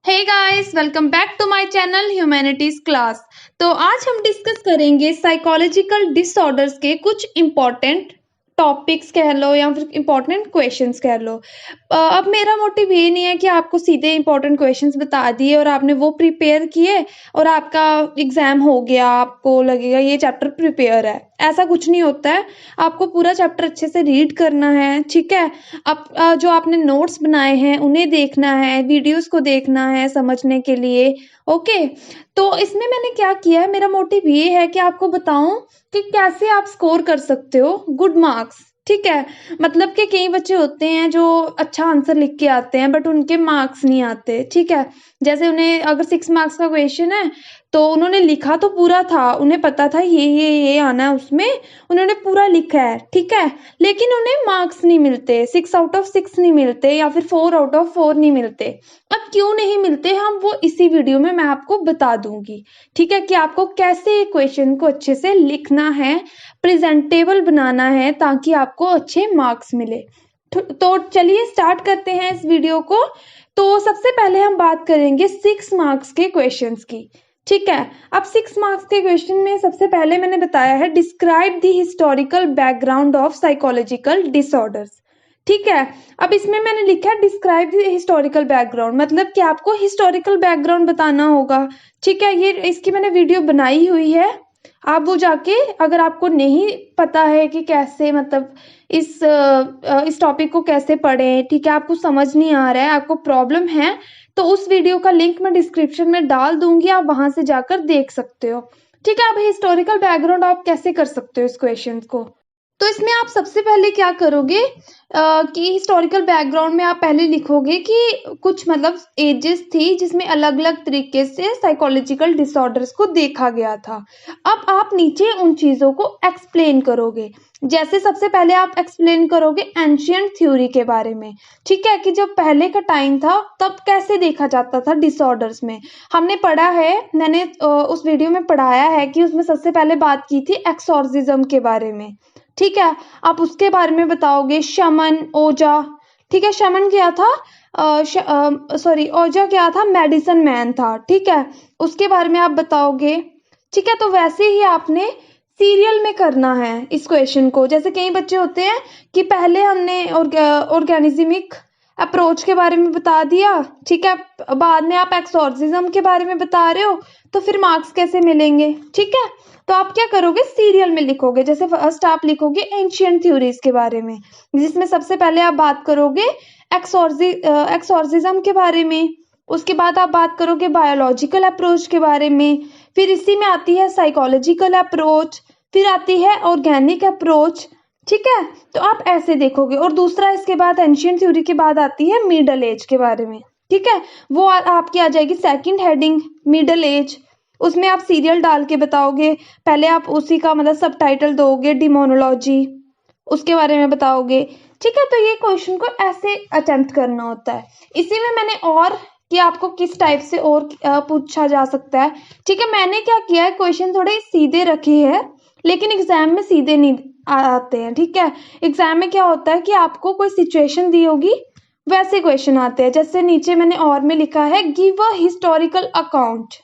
Hey guys, welcome back to my channel humanities class. तो आज हम डिस्कस करेंगे साइकोलॉजिकल डिसऑर्डर्स के कुछ इम्पोर्टेंट टॉपिक्स कह लो या फिर इम्पोर्टेंट क्वेश्चंस कह लो। अब मेरा मोटिव ये नहीं है कि आपको सीधे इम्पोर्टेंट क्वेश्चंस बता दिए और आपने वो प्रिपेयर किए और आपका एग्जाम हो गया, आपको लगेगा ये चैप्टर प्रिपेयर है। ऐसा कुछ नहीं होता है। आपको पूरा चैप्टर अच्छे से रीड करना है, ठीक है। अब जो आपने नोट्स बनाए हैं उन्हें देखना है, वीडियोस को देखना है समझने के लिए। ओके, तो इसमें मैंने क्या किया है, मेरा मोटिव ये है कि आपको बताऊं कि कैसे आप स्कोर कर सकते हो गुड मार्क्स। ठीक है, मतलब कि कई बच्चे होते हैं जो अच्छा आंसर लिख के आते हैं बट उनके मार्क्स नहीं आते। ठीक है, जैसे उन्हें अगर 6 मार्क्स का क्वेश्चन है तो उन्होंने लिखा तो पूरा था, उन्हें पता था ये आना है उसमें, उन्होंने पूरा लिखा है, ठीक है, लेकिन उन्हें मार्क्स नहीं मिलते, 6 आउट ऑफ 6 नहीं मिलते या फिर 4 आउट ऑफ 4 नहीं मिलते। अब क्यों नहीं मिलते, हम वो इसी वीडियो में मैं आपको बता दूंगी। ठीक है, कि आपको कैसे क्वेश्चन को अच्छे से लिखना है, प्रेजेंटेबल बनाना है ताकि आपको अच्छे मार्क्स मिले। तो चलिए स्टार्ट करते हैं इस वीडियो को। तो सबसे पहले हम बात करेंगे 6 मार्क्स के क्वेश्चंस की। ठीक है, अब 6 मार्क्स के क्वेश्चन में सबसे पहले मैंने बताया है describe the historical background of psychological disorders. ठीक है, अब इसमें मैंने लिखा है डिस्क्राइब द हिस्टोरिकल बैकग्राउंड, मतलब कि आपको हिस्टोरिकल बैकग्राउंड बताना होगा। ठीक है, ये इसकी मैंने वीडियो बनाई हुई है, आप वो जाके, अगर आपको नहीं पता है कि कैसे, मतलब इस टॉपिक को कैसे पढ़ें, ठीक है, आपको समझ नहीं आ रहा है, आपको प्रॉब्लम है, तो उस वीडियो का लिंक मैं डिस्क्रिप्शन में डाल दूंगी, आप वहां से जाकर देख सकते हो। ठीक है, अब हिस्टोरिकल बैकग्राउंड आप कैसे कर सकते हो इस क्वेश्चन को। तो इसमें आप सबसे पहले क्या करोगे कि हिस्टोरिकल बैकग्राउंड में आप पहले लिखोगे कि कुछ मतलब एजेस थी जिसमें अलग अलग तरीके से साइकोलॉजिकल डिसऑर्डर्स को देखा गया था। अब आप नीचे उन चीजों को एक्सप्लेन करोगे। जैसे सबसे पहले आप एक्सप्लेन करोगे एंशियंट थ्योरी के बारे में। ठीक है, कि जब पहले का टाइम था तब कैसे देखा जाता था डिसऑर्डर्स में। हमने पढ़ा है, मैंने उस वीडियो में पढ़ाया है कि उसमें सबसे पहले बात की थी एक्सॉर्सिज्म के बारे में। ठीक है, आप उसके बारे में बताओगे। शमन, ओजा। ठीक है, शमन क्या था, सॉरी, ओजा क्या था, मेडिसिन मैन था। ठीक है, उसके बारे में आप बताओगे। ठीक है, तो वैसे ही आपने सीरियल में करना है इस क्वेश्चन को। जैसे कई बच्चे होते हैं कि पहले हमने ऑर्गेनिज्मिक अप्रोच के बारे में बता दिया, ठीक है, बाद में आप एक्सोर्सिज्म के बारे में बता रहे हो, तो फिर मार्क्स कैसे मिलेंगे। ठीक है, तो आप क्या करोगे, सीरियल में लिखोगे। जैसे फर्स्ट आप लिखोगे एंशियंट थ्योरीज के बारे में, जिसमें सबसे पहले आप बात करोगे एक्सोर्सिज्म के बारे में। उसके बाद आप बात करोगे बायोलॉजिकल अप्रोच के बारे में। फिर इसी में आती है साइकोलॉजिकल अप्रोच, फिर आती है ऑर्गेनिक अप्रोच। ठीक है, तो आप ऐसे देखोगे। और दूसरा, इसके बाद एंशियंट थ्योरी के बाद आती है मिडल एज के बारे में। ठीक है, वो आपकी आ जाएगी सेकंड हेडिंग, मिडल एज। उसमें आप सीरियल डाल के बताओगे। पहले आप उसी का मतलब सबटाइटल दोगे, डिमोनोलॉजी, उसके बारे में बताओगे। ठीक है, तो ये क्वेश्चन को ऐसे अटेम्प्ट करना होता है। इसी में मैंने और कि आपको किस टाइप से और पूछा जा सकता है। ठीक है, मैंने क्या किया है, क्वेश्चन थोड़े सीधे रखे हैं, लेकिन एग्जाम में सीधे नहीं आते हैं। ठीक है, एग्जाम में क्या होता है कि आपको कोई सिचुएशन दी होगी, वैसे क्वेश्चन आते हैं। जैसे नीचे मैंने और में लिखा है गिव अ हिस्टोरिकल अकाउंट।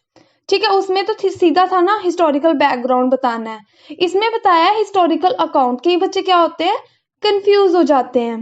ठीक है, उसमें तो सीधा था ना, हिस्टोरिकल बैकग्राउंड बताना है। इसमें बताया है हिस्टोरिकल अकाउंट। कई बच्चे क्या होते हैं, कंफ्यूज हो जाते हैं,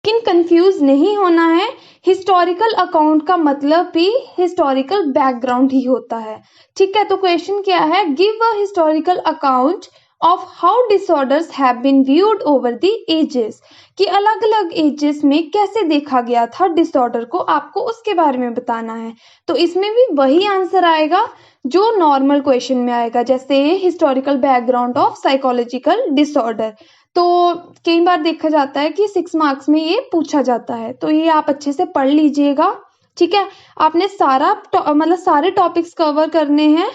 लेकिन कंफ्यूज नहीं होना है। हिस्टोरिकल अकाउंट का मतलब भी हिस्टोरिकल बैकग्राउंड ही होता है। ठीक है, तो क्वेश्चन क्या है, give a historical account of how disorders have been viewed over the ages, कि अलग अलग एजेस में कैसे देखा गया था डिसऑर्डर को, आपको उसके बारे में बताना है। तो इसमें भी वही आंसर आएगा जो नॉर्मल क्वेश्चन में आएगा, जैसे historical background of psychological disorder. तो कई बार देखा जाता है कि 6 मार्क्स में ये पूछा जाता है, तो ये आप अच्छे से पढ़ लीजिएगा। ठीक है, आपने सारा मतलब सारे टॉपिक्स कवर करने हैं,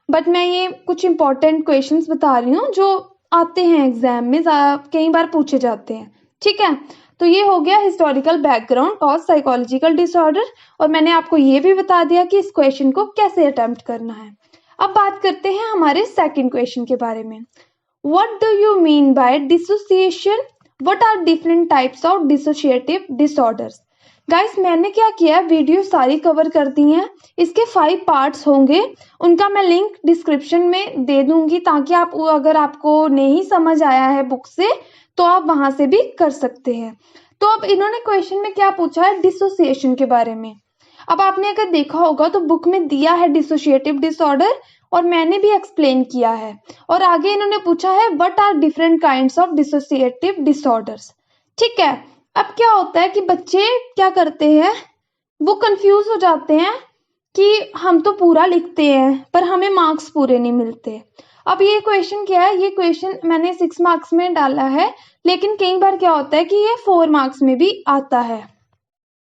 बट मैं ये कुछ इंपॉर्टेंट क्वेश्चंस बता रही हूँ जो आते हैं एग्जाम में, कई बार पूछे जाते हैं। ठीक है, तो ये हो गया हिस्टोरिकल बैकग्राउंड और साइकोलॉजिकल डिसऑर्डर, और मैंने आपको ये भी बता दिया कि इस क्वेश्चन को कैसे अटेम्प्ट करना है। अब बात करते हैं हमारे सेकंड क्वेश्चन के बारे में। What do you mean by dissociation? What are different types of dissociative disorders? Guys मैंने क्या किया है, वीडियो सारी कवर कर दी हैं। इसके 5 पार्ट्स होंगे, उनका मैं लिंक डिस्क्रिप्शन में दे दूंगी, ताकि आप अगर आपको नहीं समझ आया है बुक से तो आप वहां से भी कर सकते हैं। तो अब इन्होंने क्वेश्चन में क्या पूछा है, डिसोसिएशन के बारे में। अब आपने अगर देखा होगा तो बुक में दिया है डिसोसिएटिव डिसऑर्डर, और मैंने भी एक्सप्लेन किया है। और आगे इन्होंने पूछा है what are different kinds of dissociative disorders. ठीक है, अब क्या होता है कि बच्चे क्या करते हैं, वो कंफ्यूज हो जाते हैं कि हम तो पूरा लिखते हैं पर हमें मार्क्स पूरे नहीं मिलते। अब ये क्वेश्चन क्या है, ये क्वेश्चन मैंने 6 मार्क्स में डाला है, लेकिन कई बार क्या होता है कि ये 4 मार्क्स में भी आता है।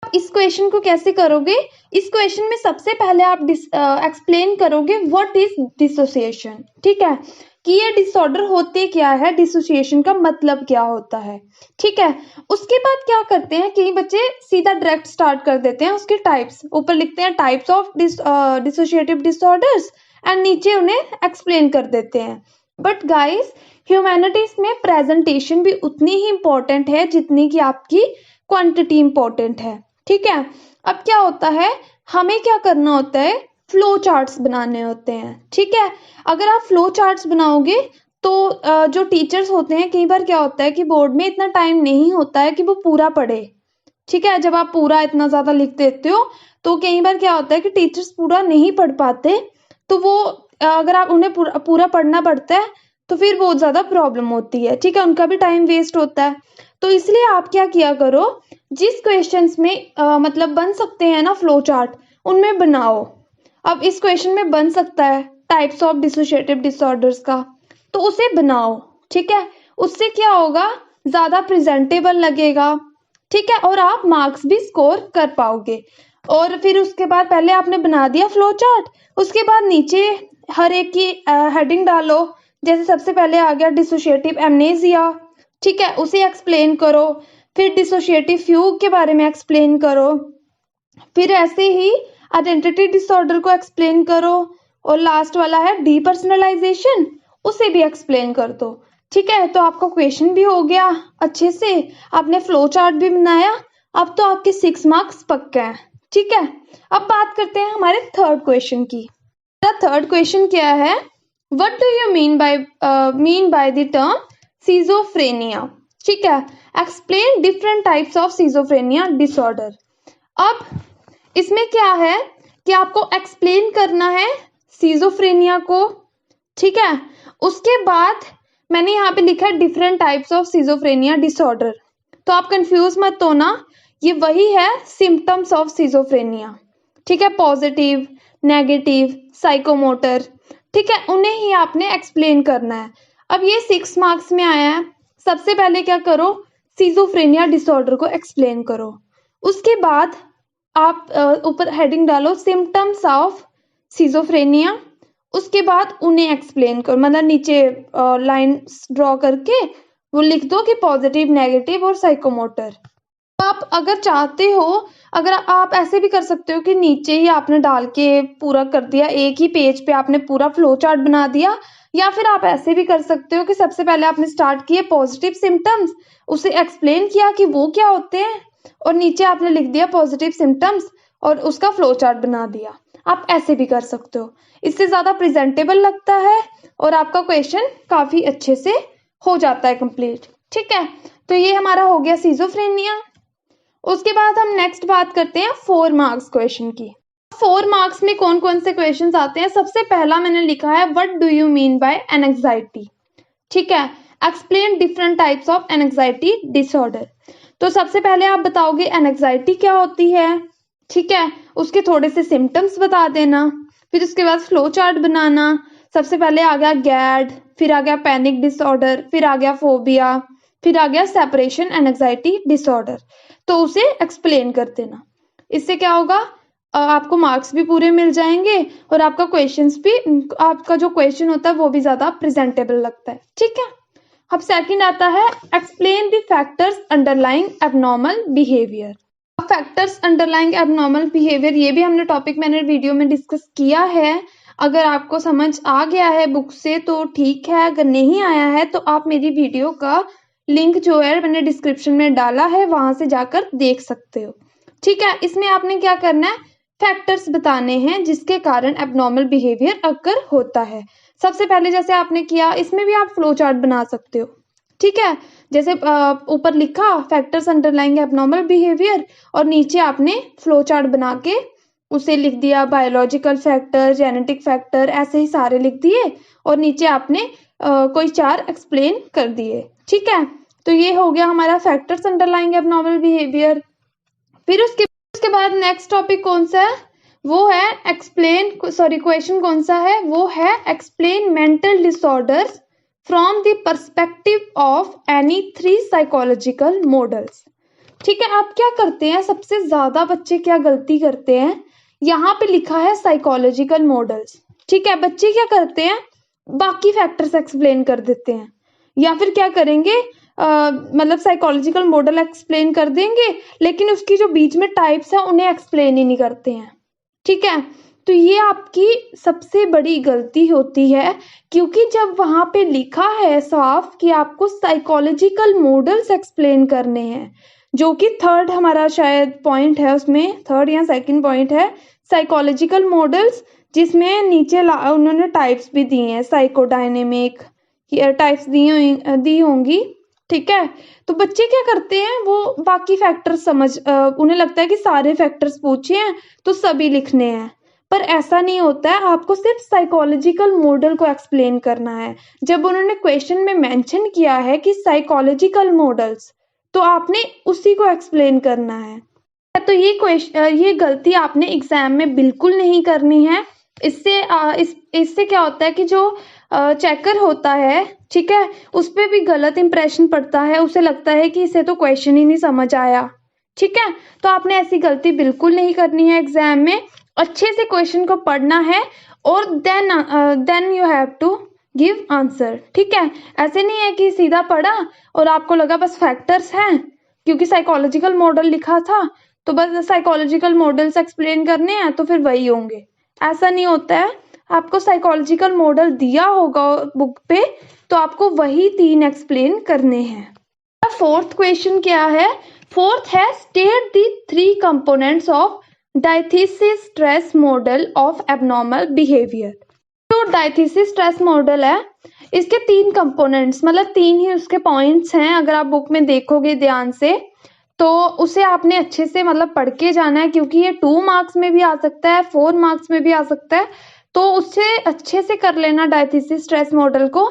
इस क्वेश्चन को कैसे करोगे, इस क्वेश्चन में सबसे पहले आप एक्सप्लेन करोगे व्हाट इज डिसोसिएशन। ठीक है, कि ये डिसऑर्डर होते क्या है, डिसोसिएशन का मतलब क्या होता है। ठीक है, उसके बाद क्या करते हैं, कई बच्चे सीधा डायरेक्ट स्टार्ट कर देते हैं उसके टाइप्स, ऊपर लिखते हैं types of dissociative disorders and नीचे उन्हें एक्सप्लेन कर देते हैं। बट गाइस ह्यूमैनिटीज में प्रेजेंटेशन भी उतनी ही इम्पोर्टेंट है जितनी कि आपकी क्वांटिटी इम्पोर्टेंट है। ठीक है, अब क्या होता है, हमें क्या करना होता है, फ्लो चार्ट्स बनाने होते हैं। ठीक है, अगर आप फ्लो चार्ट्स बनाओगे तो जो टीचर्स होते हैं, कई बार क्या होता है कि बोर्ड में इतना टाइम नहीं होता है कि वो पूरा पढ़े। ठीक है, जब आप पूरा इतना ज्यादा लिख देते हो तो कई बार क्या होता है कि टीचर्स पूरा नहीं पढ़ पाते, तो वो अगर आप उन्हें पूरा पढ़ना पड़ता है तो फिर बहुत ज्यादा प्रॉब्लम होती है। ठीक है, उनका भी टाइम वेस्ट होता है। तो इसलिए आप क्या किया करो, जिस क्वेश्चंस में मतलब बन सकते हैं ना फ्लो चार्ट, उनमें बनाओ। अब इस क्वेश्चन में बन सकता है टाइप्स ऑफ डिसोसिएटिव डिसऑर्डर्स का, तो उसे बनाओ। ठीक है, उससे क्या होगा, ज्यादा प्रेजेंटेबल लगेगा। ठीक है, और आप मार्क्स भी स्कोर कर पाओगे। और फिर उसके बाद पहले आपने बना दिया फ्लो चार्ट, उसके बाद नीचे हर एक की हेडिंग डालो। जैसे सबसे पहले आ गया डिसोसिएटिव एमनेसिया। ठीक है, उसे एक्सप्लेन करो। फिर डिसोसिएटिव फ्यूग के बारे में एक्सप्लेन करो। फिर ऐसे ही आइडेंटिटी डिसऑर्डर को एक्सप्लेन करो। और लास्ट वाला है डीपर्सनलाइजेशन, उसे भी एक्सप्लेन कर दो। ठीक है, तो आपका क्वेश्चन भी हो गया अच्छे से, आपने फ्लो चार्ट भी बनाया, अब तो आपके 6 मार्क्स पक्के हैं। ठीक है, अब बात करते हैं हमारे थर्ड क्वेश्चन की। थर्ड क्वेश्चन क्या है, what do you mean by the term schizophrenia. ठीक है, explain different types of schizophrenia disorder. अब इसमें क्या है कि आपको एक्सप्लेन करना है सिजोफ्रेनिया को। ठीक है, उसके बाद मैंने यहाँ पे लिखा है different types of schizophrenia disorder, तो आप कंफ्यूज मत होना, ये वही है सिम्टम्स ऑफ सिजोफ्रेनिया। ठीक है, पॉजिटिव, नेगेटिव, साइकोमोटर। ठीक है, उन्हें ही आपने एक्सप्लेन करना है। अब ये 6 मार्क्स में आया है, सबसे पहले क्या करो, सिजोफ्रेनिया डिसऑर्डर को एक्सप्लेन करो। उसके बाद आप ऊपर हेडिंग डालो सिम्टम्स ऑफ सिजोफ्रेनिया, उसके बाद उन्हें एक्सप्लेन करो, मतलब नीचे लाइन ड्रॉ करके वो लिख दो कि पॉजिटिव, नेगेटिव और साइकोमोटर। आप अगर चाहते हो, अगर आप ऐसे भी कर सकते हो कि नीचे ही आपने डाल के पूरा कर दिया, एक ही पेज पे आपने पूरा फ्लो चार्ट बना दिया, या फिर आप ऐसे भी कर सकते हो कि सबसे पहले आपने स्टार्ट किए पॉजिटिव सिम्टम्स, उसे एक्सप्लेन किया कि वो क्या होते हैं, और नीचे आपने लिख दिया पॉजिटिव सिम्टम्स और उसका फ्लो चार्ट बना दिया। आप ऐसे भी कर सकते हो, इससे ज्यादा प्रेजेंटेबल लगता है और आपका क्वेश्चन काफी अच्छे से हो जाता है कंप्लीट। ठीक है, तो ये हमारा हो गया सिजोफ्रेनिया। उसके बाद हम नेक्स्ट बात करते हैं 4 मार्क्स क्वेश्चन की। 4 मार्क्स में कौन कौन से क्वेश्चंस आते हैं, सबसे पहला मैंने लिखा है what do you mean by anxiety. ठीक है, explain different types of anxiety disorder. तो सबसे पहले आप बताओगे एंजाइटी क्या होती है। ठीक है, उसके थोड़े से सिम्टम्स बता देना, फिर उसके बाद फ्लो चार्ट बनाना। सबसे पहले आ गया गैड, फिर आ गया पैनिक डिसऑर्डर, फिर आ गया फोबिया, फिर आ गया सेपरेशन एंजाइटी डिसऑर्डर। तो उसे एक्सप्लेन कर देना, इससे क्या होगा, आपको मार्क्स भी पूरे मिल जाएंगे और आपका क्वेश्चंस भी, आपका जो क्वेश्चन होता है वो भी ज्यादा प्रेजेंटेबल लगता है। ठीक है, अब सेकंड आता है explain the factors underlying abnormal behaviour. Factors underlying abnormal behaviour, ये भी हमने टॉपिक मैंने वीडियो में डिस्कस किया है। अगर आपको समझ आ गया है बुक से तो ठीक है, अगर नहीं आया है तो आप मेरी वीडियो का लिंक जो है मैंने डिस्क्रिप्शन में डाला है, वहां से जाकर देख सकते हो। ठीक है, इसमें आपने क्या करना है, फैक्टर्स बताने हैं जिसके कारण एबनॉर्मल बिहेवियर अकर होता है। सबसे पहले जैसे आपने किया, इसमें भी आप फ्लो चार्ट बना सकते हो। ठीक है, जैसे ऊपर लिखा फैक्टर्स अंडरलाइंग एबनॉर्मल बिहेवियर, और नीचे आपने फ्लो चार्ट बना के उसे लिख दिया बायोलॉजिकल फैक्टर, जेनेटिक फैक्टर, ऐसे ही सारे लिख दिए, और नीचे आपने कोई 4 एक्सप्लेन कर दिए। ठीक है, तो ये हो गया हमारा फैक्टर्स अंडरलाइंग एबनॉर्मल बिहेवियर। फिर उसके बाद नेक्स्ट टॉपिक कौन सा है, वो है क्वेश्चन कौन सा है, वो है explain mental disorders from the perspective of any 3 psychological models. ठीक है, आप क्या करते हैं, सबसे ज्यादा बच्चे क्या गलती करते हैं, यहाँ पे लिखा है साइकोलॉजिकल मॉडल्स। ठीक है, बच्चे क्या करते हैं, बाकी फैक्टर्स एक्सप्लेन कर देते हैं, या फिर क्या करेंगे, मतलब साइकोलॉजिकल मॉडल एक्सप्लेन कर देंगे, लेकिन उसकी जो बीच में टाइप्स है उन्हें एक्सप्लेन ही नहीं करते हैं। ठीक है, तो ये आपकी सबसे बड़ी गलती होती है, क्योंकि जब वहां पे लिखा है साफ कि आपको साइकोलॉजिकल मॉडल्स एक्सप्लेन करने हैं, जो कि थर्ड हमारा शायद पॉइंट है, उसमें थर्ड या सेकंड पॉइंट है साइकोलॉजिकल मॉडल्स, जिसमें नीचे उन्होंने टाइप्स भी दी हैं, साइकोडायनेमिक टाइप्स दी होंगी। ठीक है, तो बच्चे क्या करते हैं, वो बाकी फैक्टर्स उन्हें लगता है कि सारे फैक्टर्स पूछे हैं तो सभी लिखने हैं, पर ऐसा नहीं होता है, आपको सिर्फ साइकोलॉजिकल मॉडल को एक्सप्लेन करना है। जब उन्होंने क्वेश्चन में मेंशन किया है कि साइकोलॉजिकल मॉडल्स, तो आपने उसी को एक्सप्लेन करना है। तो ये गलती आपने एग्जाम में बिल्कुल नहीं करनी है। इससे क्या होता है कि जो चेकर होता है, ठीक है, उस पर भी गलत इंप्रेशन पड़ता है, उसे लगता है कि इसे तो क्वेश्चन ही नहीं समझ आया। ठीक है, तो आपने ऐसी गलती बिल्कुल नहीं करनी है एग्जाम में, अच्छे से क्वेश्चन को पढ़ना है, और then you have to give answer. ठीक है, ऐसे नहीं है कि सीधा पढ़ा और आपको लगा बस फैक्टर्स हैं, क्योंकि साइकोलॉजिकल मॉडल लिखा था तो बस साइकोलॉजिकल मॉडल्स एक्सप्लेन करने हैं तो फिर वही होंगे, ऐसा नहीं होता है। आपको साइकोलॉजिकल मॉडल दिया होगा बुक पे, तो आपको वही 3 एक्सप्लेन करने हैं। फोर्थ क्वेश्चन क्या है, फोर्थ है state the 3 components of diathesis stress model of abnormal behaviour. जो डायथीसिस स्ट्रेस मॉडल है, इसके 3 कंपोनेंट्स, मतलब 3 ही उसके पॉइंट्स हैं। अगर आप बुक में देखोगे ध्यान से तो उसे आपने अच्छे से मतलब पढ़ के जाना है, क्योंकि ये 2 मार्क्स में भी आ सकता है, 4 मार्क्स में भी आ सकता है, तो उससे अच्छे से कर लेना डायथीसिस स्ट्रेस मॉडल को।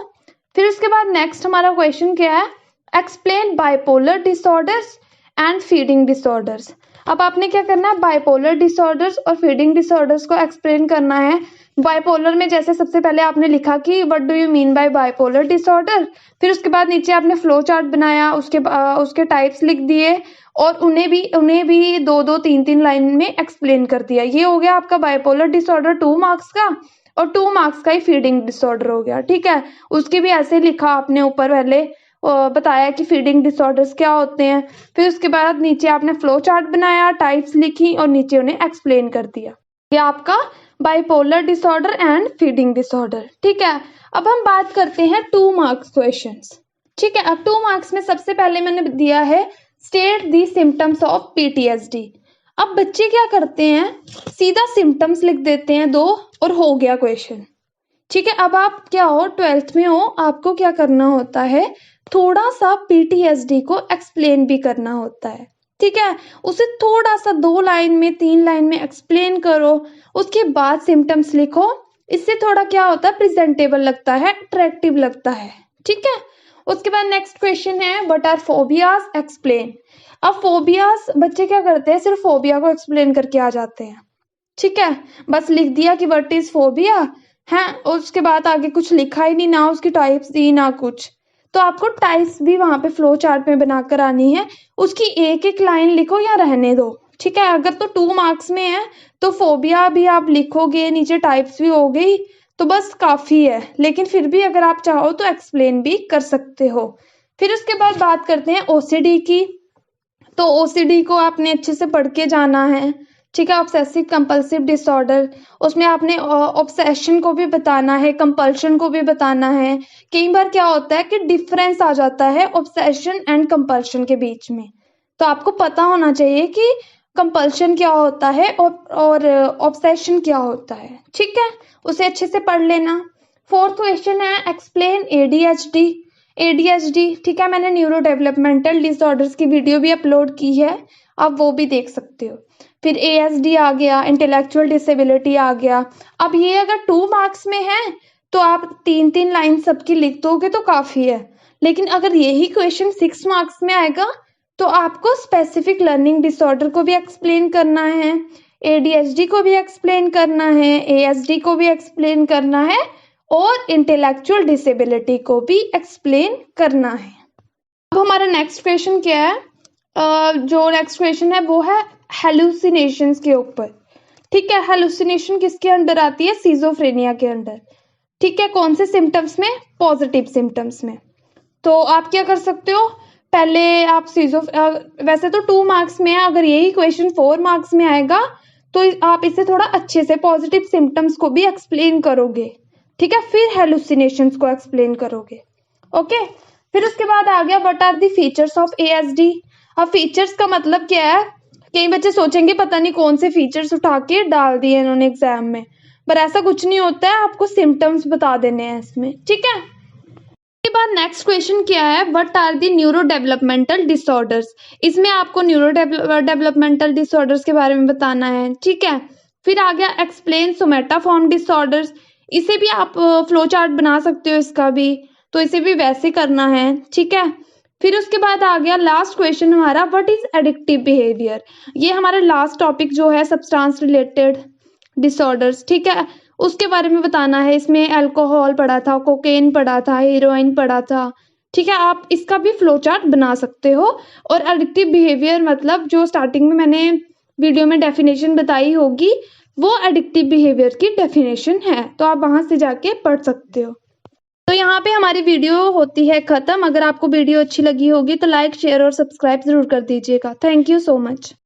फिर उसके बाद नेक्स्ट हमारा क्वेश्चन क्या है, explain bipolar disorders and feeding disorders. अब आपने क्या करना है, बाइपोलर डिसऑर्डर्स और फीडिंग डिसऑर्डर्स को एक्सप्लेन करना है। बाइपोलर में जैसे सबसे पहले आपने लिखा कि what do you mean by bipolar disorder, फिर उसके बाद नीचे आपने फ्लो चार्ट बनाया, उसके टाइप्स लिख दिए, और उन्हें भी 2-2 3-3 लाइन में एक्सप्लेन कर दिया। ये हो गया आपका बाइपोलर डिसऑर्डर 2 मार्क्स का, और 2 मार्क्स का ही फीडिंग डिसऑर्डर हो गया। ठीक है, उसकी भी ऐसे लिखा आपने ऊपर पहले बताया कि फीडिंग डिसऑर्डर्स क्या होते हैं, फिर उसके बाद नीचे आपने फ्लो चार्ट बनाया, टाइप्स लिखी, और नीचे उन्हें एक्सप्लेन कर दिया। ये आपका bipolar disorder and feeding disorder. ठीक है, अब हम बात करते हैं 2 मार्क्स क्वेश्चंस। ठीक है, अब 2 मार्क्स में सबसे पहले मैंने दिया है state the symptoms of PTSD. अब बच्चे क्या करते हैं, सीधा सिम्टम्स लिख देते हैं 2 और हो गया क्वेश्चन। ठीक है, अब आप क्या हो, 12th में हो, आपको क्या करना होता है, थोड़ा सा पीटीएसडी को एक्सप्लेन भी करना होता है। ठीक है, उसे थोड़ा सा 2 लाइन में 3 लाइन में एक्सप्लेन करो, उसके बाद सिम्टम्स लिखो। इससे थोड़ा क्या होता है, प्रेजेंटेबल लगता है, अट्रैक्टिव लगता है। ठीक है, उसके बाद नेक्स्ट क्वेश्चन है व्हाट आर फोबियाज, एक्सप्लेन। अब फोबियाज, बच्चे क्या करते हैं, सिर्फ फोबिया को एक्सप्लेन करके आ जाते हैं। ठीक है, बस लिख दिया कि व्हाट इज फोबिया है, उसके बाद आगे कुछ लिखा ही नहीं, ना उसकी टाइप्स दी ना कुछ। तो आपको टाइप्स भी वहां पे फ्लो चार्ट में बनाकर आनी है, उसकी एक एक लाइन लिखो या रहने दो। ठीक है, अगर तो 2 मार्क्स में है तो फोबिया भी आप लिखोगे, नीचे टाइप्स भी हो गई, तो बस काफी है। लेकिन फिर भी अगर आप चाहो तो एक्सप्लेन भी कर सकते हो। फिर उसके बाद बात करते हैं ओसीडी की। तो ओसीडी को आपने अच्छे से पढ़ के जाना है। ठीक है, ऑब्सेसिव कंपल्सिव डिसऑर्डर, उसमें आपने ऑब्सेशन को भी बताना है, कंपल्शन को भी बताना है। कई बार क्या होता है कि डिफरेंस आ जाता है ऑब्सेशन एंड कंपल्शन के बीच में, तो आपको पता होना चाहिए कि कंपल्शन क्या होता है और ऑब्सेशन क्या होता है। ठीक है, उसे अच्छे से पढ़ लेना। फोर्थ क्वेश्चन है एक्सप्लेन एडीएचडी। एडीएचडी, ठीक है, मैंने न्यूरो डेवलपमेंटल डिसऑर्डर्स की वीडियो भी अपलोड की है, आप वो भी देख सकते हो। फिर एएसडी आ गया, इंटेलेक्चुअल डिसेबिलिटी आ गया। अब ये अगर 2 मार्क्स में है तो आप 3-3 लाइन सबकी लिख दोगे तो काफ़ी है, लेकिन अगर यही क्वेश्चन 6 मार्क्स में आएगा तो आपको स्पेसिफिक लर्निंग डिसऑर्डर को भी एक्सप्लेन करना है, एडीएचडी को भी एक्सप्लेन करना है, एएसडी को भी एक्सप्लेन करना है और इंटेलेक्चुअल डिसेबिलिटी को भी एक्सप्लेन करना है। अब हमारा नेक्स्ट क्वेश्चन क्या है? जो नेक्स्ट क्वेश्चन है वो है हेलुसिनेशंस के ऊपर। ठीक है, हेलुसिनेशन किसके अंडर आती है? सिजोफ्रेनिया के अंडर। ठीक है, कौन से सिम्टम्स में? पॉजिटिव सिम्टम्स में। तो आप क्या कर सकते हो, पहले आप वैसे तो 2 मार्क्स में है, अगर यही क्वेश्चन 4 मार्क्स में आएगा तो आप इसे थोड़ा अच्छे से पॉजिटिव सिम्टम्स को भी एक्सप्लेन करोगे। ठीक है, फिर हेलुसिनेशंस को एक्सप्लेन करोगे। ओके, फिर उसके बाद आ गया what are the features of ASD. अब फीचर्स का मतलब क्या है? कई बच्चे सोचेंगे पता नहीं कौन से फीचर्स उठा के डाल दिए इन्होंने एग्जाम में, पर ऐसा कुछ नहीं होता है, आपको सिम्टम्स बता देने हैं इसमें। ठीक है, इसके बाद नेक्स्ट क्वेश्चन क्या है? What are the neurodevelopmental disorders. इसमें आपको न्यूरो डेवलपमेंटल डिसऑर्डर्स के बारे में बताना है। ठीक है, फिर आ गया एक्सप्लेन सोमेटाफॉर्म डिसऑर्डर्स। इसे भी आप फ्लो चार्ट बना सकते हो इसका भी, तो इसे भी वैसे करना है। ठीक है, फिर उसके बाद आ गया लास्ट क्वेश्चन हमारा, व्हाट इज एडिक्टिव बिहेवियर। ये हमारा लास्ट टॉपिक जो है सब्सटेंस रिलेटेड डिसऑर्डर्स। ठीक है, उसके बारे में बताना है। इसमें अल्कोहल पढ़ा था, कोकेन पढ़ा था, हीरोइन पढ़ा था। ठीक है, आप इसका भी फ्लो चार्ट बना सकते हो। और एडिक्टिव बिहेवियर मतलब जो स्टार्टिंग में मैंने वीडियो में डेफिनेशन बताई होगी, वो एडिक्टिव बिहेवियर की डेफिनेशन है, तो आप वहां से जाके पढ़ सकते हो। तो यहाँ पे हमारी वीडियो होती है खत्म। अगर आपको वीडियो अच्छी लगी होगी तो लाइक, शेयर और सब्सक्राइब जरूर कर दीजिएगा। Thank you so much.